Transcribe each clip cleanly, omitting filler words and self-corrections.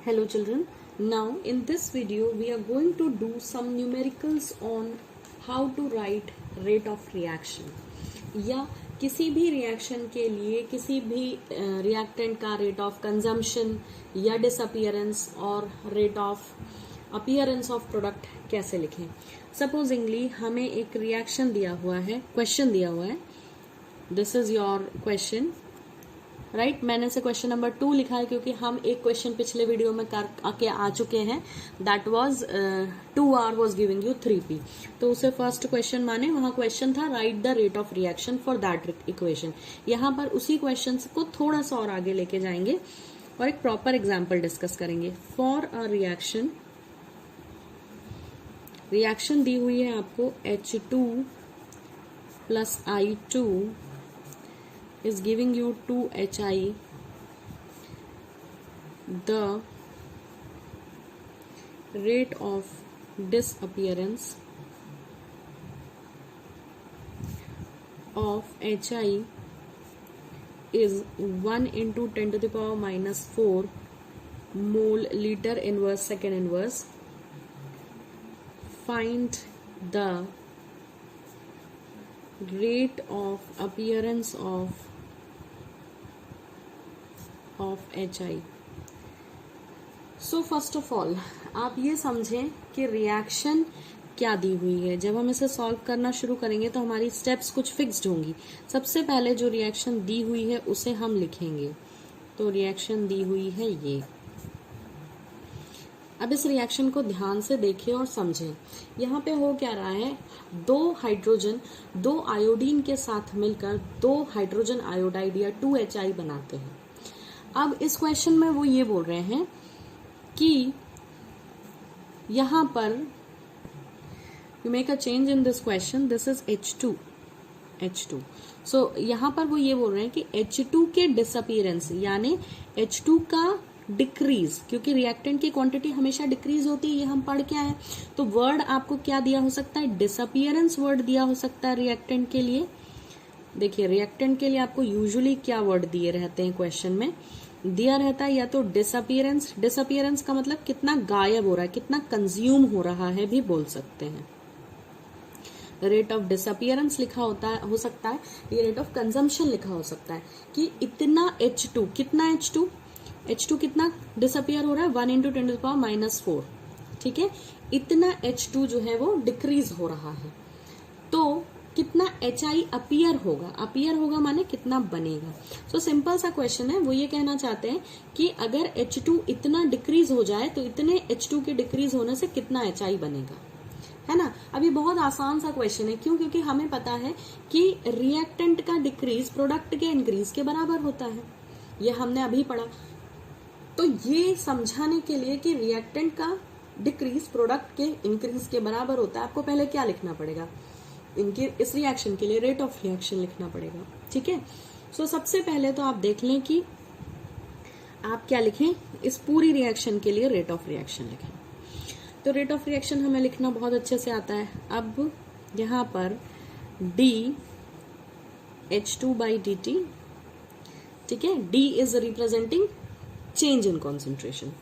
Hello children, now in this video we are going to do some numericals on how to write rate of reaction या किसी भी reaction के लिए किसी भी रिएक्टेंट का रेट ऑफ कंजम्पशन या डिसअपियरेंस और rate of appearance of product कैसे लिखें। सपोजिंगली हमें एक रिएक्शन दिया हुआ है, क्वेश्चन दिया हुआ है, this is your question right. मैंने से क्वेश्चन नंबर 2 लिखा है क्योंकि हम एक क्वेश्चन पिछले वीडियो में करके आ चुके हैं, that was 2R was giving you 3P। तो उसे फर्स्ट क्वेश्चन माने, वहां क्वेश्चन था right the rate of reaction for that equation. यहाँ पर उसी क्वेश्चन को थोड़ा सा और आगे लेके जाएंगे और एक प्रॉपर एग्जाम्पल डिस्कस करेंगे। फॉर अ रिएक्शन दी हुई है आपको H2 plus I2 is giving you 2HI, the rate of disappearance of HI is 1 into 10 to the power minus 4 mole liter inverse second inverse. Find the rate of appearance of HI। So first of all आप ये समझें कि reaction क्या दी हुई है। जब हम इसे सॉल्व करना शुरू करेंगे तो हमारी स्टेप्स कुछ फिक्स्ड होंगी। सबसे पहले जो रिएक्शन दी हुई है उसे हम लिखेंगे। तो रिएक्शन दी हुई है ये। अब इस रिएक्शन को ध्यान से देखें और समझें। यहाँ पे हो क्या रहा है, दो हाइड्रोजन दो आयोडीन के साथ मिलकर दो हाइड्रोजन आयोडाइड या 2HI बनाते हैं। अब इस क्वेश्चन में वो ये बोल रहे हैं कि यहाँ पर you make a change in this question, this is H2। सो यहाँ पर वो ये बोल रहे हैं कि H2 के डिसअपीयरेंस यानी H2 का डिक्रीज, क्योंकि रिएक्टेंट की क्वांटिटी हमेशा डिक्रीज होती है, ये हम पढ़ के आए। तो वर्ड आपको क्या दिया हो सकता है, डिसअपीयरेंस वर्ड दिया हो सकता है रिएक्टेंट के लिए। देखिए रिएक्टेंट के लिए आपको यूजुअली क्या वर्ड दिए रहते हैं, क्वेश्चन में दिया रहता है या तो डिसअपीयरेंस। डिसअपीयरेंस का मतलब कितना गायब हो रहा है, कितना कंज्यूम हो रहा है भी बोल सकते हैं। रेट ऑफ डिसअपीयरेंस लिखा हो सकता है, ये रेट ऑफ कंजम्पशन लिखा हो सकता है कि इतना H2, कितना H2 कितना डिसअपियर हो रहा है, 1 into 10 to the power minus 4। ठीक है, इतना H2 जो है वो डिक्रीज हो रहा है। तो कितना HI अपीयर होगा माने कितना बनेगा। सो सिंपल सा क्वेश्चन है, वो ये कहना चाहते हैं कि अगर H2 इतना डिक्रीज हो जाए तो इतने H2 के डिक्रीज होने से कितना HI बनेगा, है ना। अब ये बहुत आसान सा क्वेश्चन है, क्यों? क्योंकि हमें पता है कि रिएक्टेंट का डिक्रीज प्रोडक्ट के इंक्रीज के बराबर होता है, ये हमने अभी पढ़ा। तो ये समझाने के लिए कि रिएक्टेंट का डिक्रीज प्रोडक्ट के इंक्रीज के बराबर होता है, आपको पहले क्या लिखना पड़ेगा, इनके इस रिएक्शन के लिए रेट ऑफ रिएक्शन लिखना पड़ेगा। ठीक है, सो सबसे पहले तो आप देख लें कि आप क्या लिखें, इस पूरी रिएक्शन के लिए रेट ऑफ रिएक्शन लिखें। तो रेट ऑफ रिएक्शन हमें लिखना बहुत अच्छे से आता है। अब यहाँ पर dH2/dt, ठीक है, D is representing change in concentration,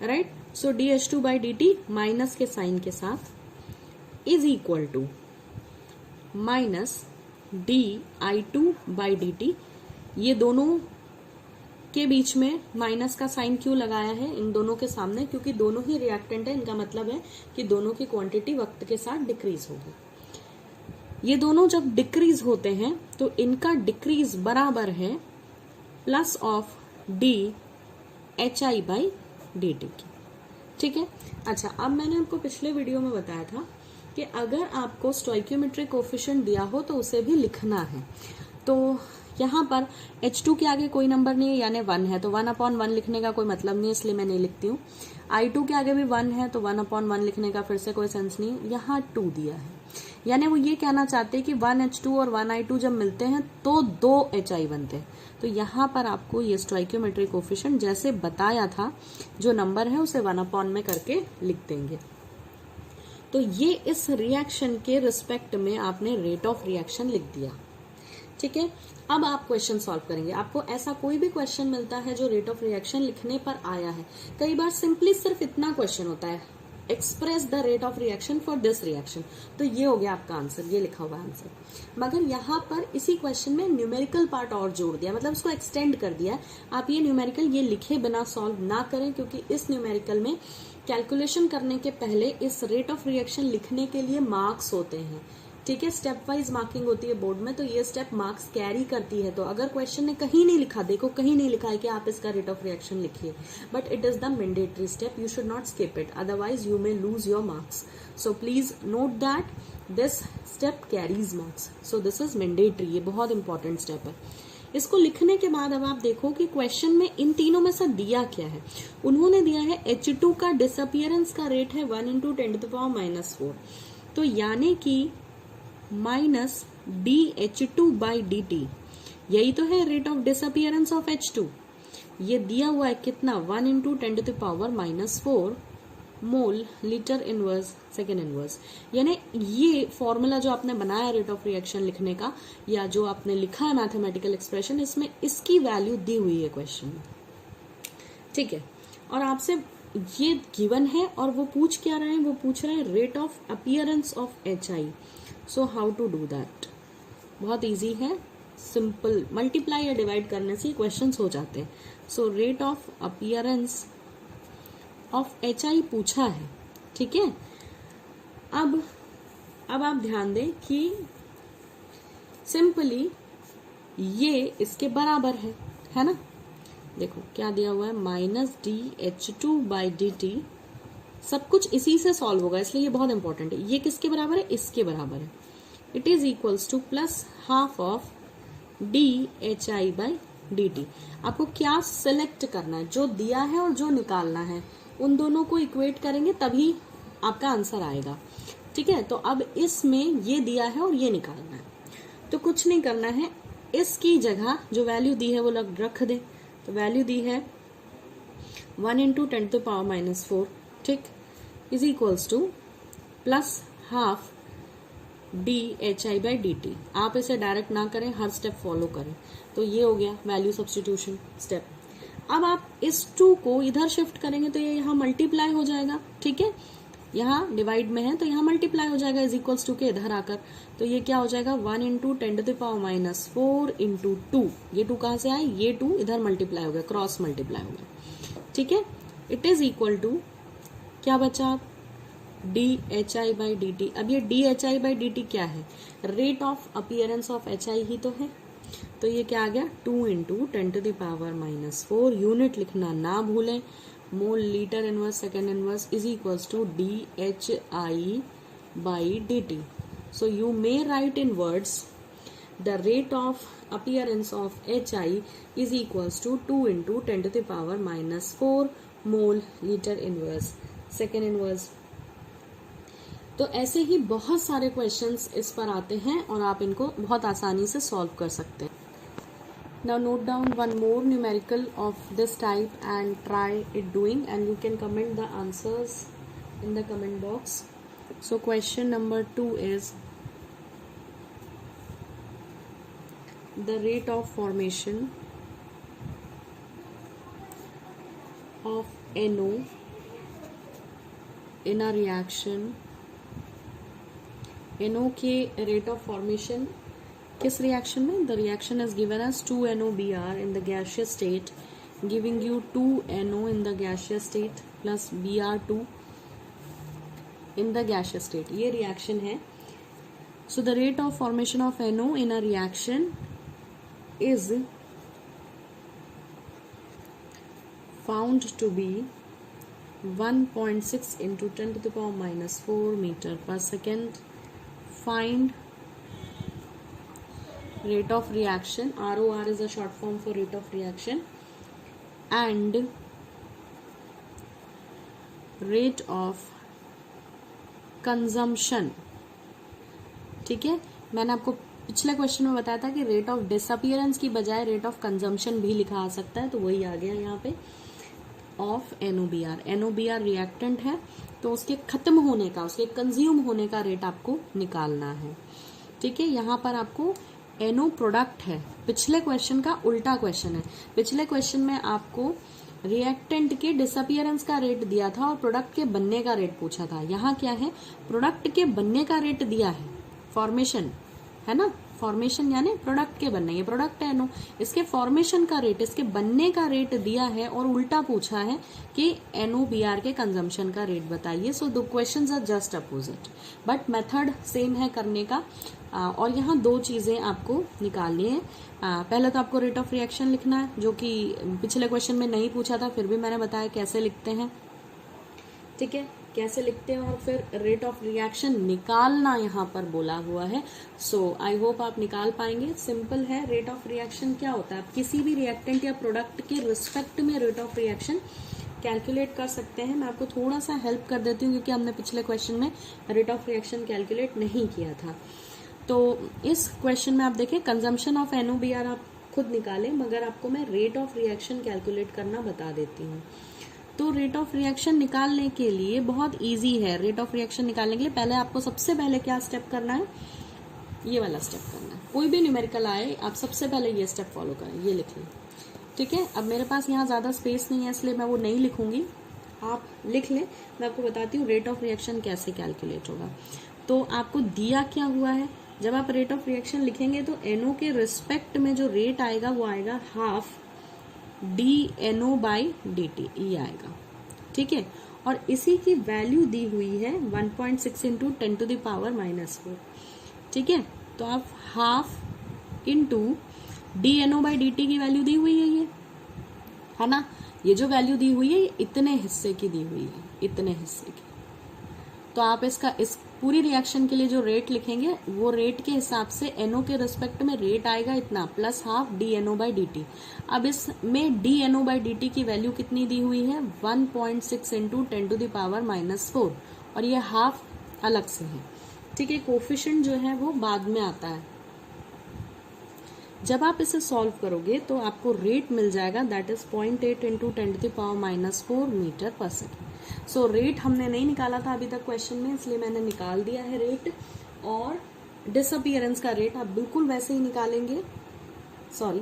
right. So dH2/dt minus के साइन के साथ is equal to minus dI2/dt। ये दोनों के बीच में माइनस का साइन क्यों लगाया है इन दोनों के सामने, क्योंकि दोनों ही रिएक्टेंट है। इनका मतलब है कि दोनों की क्वांटिटी वक्त के साथ डिक्रीज होगी। ये दोनों जब डिक्रीज होते हैं तो इनका डिक्रीज बराबर है प्लस ऑफ dHI/dt की। ठीक है, अच्छा अब मैंने आपको पिछले वीडियो में बताया था कि अगर आपको स्टोइकियोमेट्रिक कोफिशिएंट दिया हो तो उसे भी लिखना है। तो यहाँ पर H2 के आगे कोई नंबर नहीं है यानी 1 है, तो 1/1 लिखने का कोई मतलब नहीं है, इसलिए मैं नहीं लिखती हूँ। I2 के आगे भी 1 है तो 1/1 लिखने का फिर से कोई सेंस नहीं। यहाँ 2 दिया है, यानी वो ये कहना चाहते हैं कि 1H2 और 1I2 जब मिलते हैं तो 2HI बनते हैं। तो यहाँ पर आपको ये स्टोइकियोमेट्रिक कोफिशिएंट जैसे बताया था, जो नंबर है उसे 1/में करके लिख देंगे। तो ये इस रिएक्शन के रिस्पेक्ट में आपने रेट ऑफ रिएक्शन लिख दिया। ठीक है, अब आप क्वेश्चन सॉल्व करेंगे। आपको ऐसा कोई भी क्वेश्चन मिलता है जो रेट ऑफ रिएक्शन लिखने पर आया है, कई बार सिंपली सिर्फ इतना क्वेश्चन होता है, express the rate of reaction for this reaction, तो ये हो गया आपका आंसर, ये लिखा हुआ आंसर। मगर यहाँ पर इसी क्वेश्चन में न्यूमेरिकल पार्ट और जोड़ दिया, मतलब उसको एक्सटेंड कर दिया। आप ये न्यूमेरिकल ये लिखे बिना सॉल्व ना करें, क्योंकि इस न्यूमेरिकल में कैलकुलेशन करने के पहले इस रेट ऑफ रिएक्शन लिखने के लिए मार्क्स होते हैं। ठीक है, स्टेप वाइज मार्किंग होती है बोर्ड में, तो ये स्टेप मार्क्स कैरी करती है। तो अगर क्वेश्चन ने कहीं नहीं लिखा, देखो कहीं नहीं लिखा है कि आप इसका रेट ऑफ रिएक्शन लिखिए, but it is the mandatory step, you should not skip it, otherwise you may lose your marks. So please note that this step carries marks, so this is mandatory, ये बहुत important step है। इसको लिखने के बाद अब आप देखो कि क्वेश्चन में इन तीनों में से दिया क्या है। उन्होंने दिया है H2 का डिसअपियरेंस का रेट है 1 × 10⁻⁴, तो यानी कि माइनस dH2/dt, यही तो है rate of disappearance of H2। ये दिया हुआ है कितना, 1 × 10⁻⁴ मोल लीटर इनवर्स सेकेंड इनवर्स। यानी ये फॉर्मूला जो आपने बनाया रेट ऑफ रिएक्शन लिखने का, या जो आपने लिखा है मैथमेटिकल एक्सप्रेशन, इसमें इसकी वैल्यू दी हुई है क्वेश्चन में। ठीक है, और आपसे ये गिवन है और वो पूछ क्या रहे हैं, वो पूछ रहे हैं rate of appearance of HI। So how to do that, बहुत इजी है, सिंपल मल्टीप्लाई या डिवाइड करने से क्वेश्चंस हो जाते हैं। So rate of appearance of HI पूछा है, ठीक है। अब आप ध्यान दें कि सिंपली ये इसके बराबर है ना। देखो क्या दिया हुआ है, माइनस dH2/dt, सब कुछ इसी से सॉल्व होगा, इसलिए ये बहुत इंपॉर्टेंट है। ये किसके बराबर है, इसके बराबर है। It is equals two plus half of dHI/dt। आपको क्या सिलेक्ट करना है, जो दिया है और जो निकालना है, उन दोनों को इक्वेट करेंगे तभी आपका आंसर आएगा। ठीक है, तो अब इसमें ये दिया है और ये निकालना है, तो कुछ नहीं करना है, इसकी जगह जो वैल्यू दी है वो रख दे। तो वैल्यू दी है 1 × 10⁻⁴, ठीक, is equals two plus half dHI/dt। आप इसे डायरेक्ट ना करें, हर स्टेप फॉलो करें। तो ये हो गया वैल्यू सब्स्टिट्यूशन स्टेप। अब आप इस 2 को इधर शिफ्ट करेंगे तो ये यहाँ मल्टीप्लाई हो जाएगा। ठीक है, यहाँ डिवाइड में है तो यहाँ मल्टीप्लाई हो जाएगा इज इक्वल्स टू के इधर आकर। तो ये क्या हो जाएगा, 1 × 10⁻⁴ × 2। ये 2 कहाँ से आए, ये 2 इधर मल्टीप्लाई हो गया, क्रॉस मल्टीप्लाई हो गया। ठीक है, इट इज इक्वल टू क्या बचा, dHI/dt। अब ये dHI/dt क्या है, rate of appearance of HI ही तो है। तो ये क्या आ गया, 2 × 10⁻⁴, यूनिट लिखना ना भूलें, mole litre inverse second inverse is equals to dHI/dt। So you may write in words the rate of appearance of HI is equals to 2 × 10⁻⁴ mole litre inverse second inverse. तो ऐसे ही बहुत सारे क्वेश्चंस इस पर आते हैं और आप इनको बहुत आसानी से सॉल्व कर सकते हैं। Now note down one more numerical of this type and try it doing, and you can comment the answers in the comment box. So question number 2 is the rate of formation of NO in a reaction। NO के rate of formation किस reaction में, the reaction is given as 2NOBr in the gaseous state, giving you 2NO in the gaseous state plus Br2 in the gaseous state। ये reaction है। So the rate of formation of NO in a reaction is found to be 1.6 × 10⁻⁴ meter per second। Find rate of reaction, ROR is a short form for rate of reaction, and rate of consumption। ठीक है, मैंने आपको पिछले question में बताया था कि rate of disappearance की बजाय रेट ऑफ कंजम्पशन भी लिखा आ सकता है, तो वही आ गया यहाँ पे ऑफ NOBr। NOBr रिएक्टेंट है, तो उसके खत्म होने का, उसके कंज्यूम होने का रेट आपको निकालना है। ठीक है, यहाँ पर आपको एनो प्रोडक्ट है। पिछले क्वेश्चन का उल्टा क्वेश्चन है। पिछले क्वेश्चन में आपको रिएक्टेंट के डिसअपियरेंस का रेट दिया था और प्रोडक्ट के बनने का रेट पूछा था। यहाँ क्या है, प्रोडक्ट के बनने का रेट दिया है, फॉर्मेशन है ना, फॉर्मेशन यानी प्रोडक्ट के बनने, ये प्रोडक्ट है एनो, इसके फॉर्मेशन का रेट, इसके बनने का रेट दिया है और उल्टा पूछा है कि NOBR के कंजम्पशन का रेट बताइए। So the questions are just opposite, but method same है करने का। और यहाँ दो चीजें आपको निकालनी है। पहले तो आपको रेट ऑफ रिएक्शन लिखना है, जो कि पिछले क्वेश्चन में नहीं पूछा था, फिर भी मैंने बताया कैसे लिखते हैं, ठीक है, कैसे लिखते हैं। और फिर रेट ऑफ रिएक्शन निकालना यहाँ पर बोला हुआ है। सो आई होप आप निकाल पाएंगे। सिंपल है, रेट ऑफ रिएक्शन क्या होता है, आप किसी भी रिएक्टेंट या प्रोडक्ट के रिस्पेक्ट में रेट ऑफ रिएक्शन कैलकुलेट कर सकते हैं। मैं आपको थोड़ा सा हेल्प कर देती हूँ क्योंकि हमने पिछले क्वेश्चन में रेट ऑफ रिएक्शन कैलकुलेट नहीं किया था। तो इस क्वेश्चन में आप देखें, कंजम्पशन ऑफ NOBR आप खुद निकालें, मगर आपको मैं रेट ऑफ रिएक्शन कैलकुलेट करना बता देती हूँ। तो रेट ऑफ रिएक्शन निकालने के लिए बहुत इजी है। रेट ऑफ रिएक्शन निकालने के लिए पहले आपको सबसे पहले क्या स्टेप करना है, ये वाला स्टेप करना है। कोई भी न्यूमेरिकल आए, आप सबसे पहले ये स्टेप फॉलो करें, ये लिख लें, ठीक है। अब मेरे पास यहाँ ज्यादा स्पेस नहीं है इसलिए मैं वो नहीं लिखूंगी, आप लिख लें। मैं आपको बताती हूँ रेट ऑफ रिएक्शन कैसे कैलकुलेट होगा। तो आपको दिया क्या हुआ है, जब आप रेट ऑफ रिएक्शन लिखेंगे तो NO के रिस्पेक्ट में जो रेट आएगा वो आएगा हाफ DNO/dt, ये आएगा, ठीक है। और इसी की वैल्यू दी हुई है 1.6 इंटू 10⁻⁻⁴, ठीक है। तो आप हाफ इंटू DNO/dt की वैल्यू दी हुई है, ये है ना, ये जो वैल्यू दी हुई है ये इतने हिस्से की दी हुई है, इतने हिस्से की। तो आप इसका इस पूरी रिएक्शन के लिए जो रेट लिखेंगे वो रेट के हिसाब से NO के रिस्पेक्ट में रेट आएगा इतना प्लस हाफ DNO/dt। अब इसमें DNO/dt की वैल्यू कितनी दी हुई है, 1.6 इंटू 10⁻⁻⁴, और ये हाफ अलग से है, ठीक है। कोफिशिएंट जो है वो बाद में आता है। जब आप इसे सॉल्व करोगे तो आपको रेट मिल जाएगा, दैट इज 0.8 इंटू 10⁻⁻⁴ मीटर पर सेकेंड। सो रेट हमने नहीं निकाला था अभी तक क्वेश्चन में, इसलिए मैंने निकाल दिया है रेट। और डिसअपियरेंस का रेट आप बिल्कुल वैसे ही निकालेंगे, सॉरी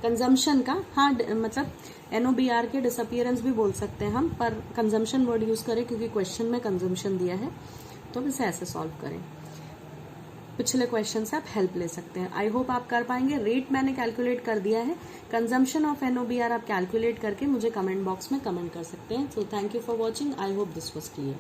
कंजम्पशन का, हाँ मतलब NOBR के डिसअपियरेंस भी बोल सकते हैं हम, पर कंजम्पशन वर्ड यूज करें क्योंकि क्वेश्चन में कंजम्पशन दिया है। तो अब इसे ऐसे सॉल्व करें, पिछले क्वेश्चन से आप हेल्प ले सकते हैं। आई होप आप कर पाएंगे। रेट मैंने कैलकुलेट कर दिया है, कंजम्पशन ऑफ NOBR आप कैलकुलेट करके मुझे कमेंट बॉक्स में कमेंट कर सकते हैं। So thank you for watching, I hope this was clear.